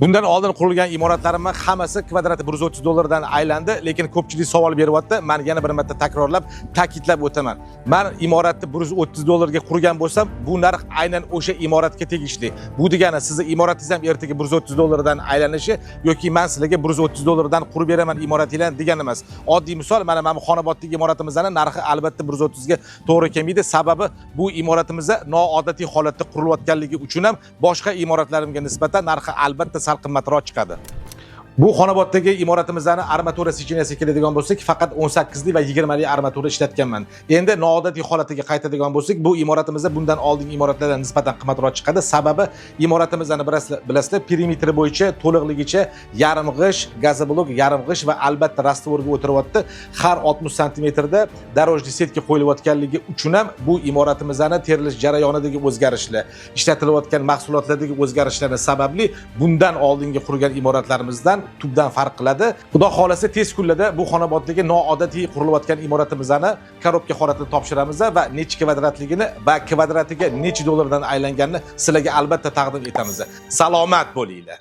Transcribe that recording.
Bundan oldin qurilgan imoratlarimning hammasi kvadrati 130 dollardan aylandi, lekin ko'pchilik savol beryapti. Men yana bir marta takrorlab, ta'kidlab o'taman. Men imoratni 130 dollarga qurgan bo'lsam, bu narx aynan o'sha imoratga tegishli. Bu degani sizni imoratingiz ham ertaga 130 dollardan aylanishi yoki men sizlarga 130 dollardan qurib beraman imoratinglarni degani emas. Oddiy misol, mana bu Xonoboddagi imoratimizning narxi albatta 130 ga to'g'ri kelmaydi. Sababi bu imoratimizda noodatiy holatda qurilayotganligi uchun ham boshqa imoratlarimga nisbatan narxi albatta sal qimmatroq chiqadi. Bu Xonoboddagi imoratimizning armatura secheniyasiga keladigan bo'lsak, faqat 18 lik va 20 lik armatura ishlatganman. Endi noodatiy holatiga qaytadigan bo'lsak, bu imoratimizda bundan oldingi imoratlardan nisbatan qimmatroq chiqadi. Sababi imoratimizni bilasizlar, perimetri bo'yicha to'liqligicha yarim g'ish, gazoblok, yarim g'ish va albatta rastvorga o'tiryapti. Har 60 sm da darojli setka qo'yilayotganligi uchun ham bu imoratimizning terilish jarayonidagi o'zgarishlar, ishlatilayotgan mahsulotlardagi o'zgarishlarning sababli bundan oldingi qurgan imoratlarimizdan tubdan farq qiladi. Xudo xolasa tez kunlarda bu Xonoboddagi noodatiy qurilayotgan imoratimizni korobka holatida topshiramiz va necha kvadratligini va kvadratiga necha dollardan aylanganini sizlarga albatta taqdim etamiz. Salomat bo'linglar.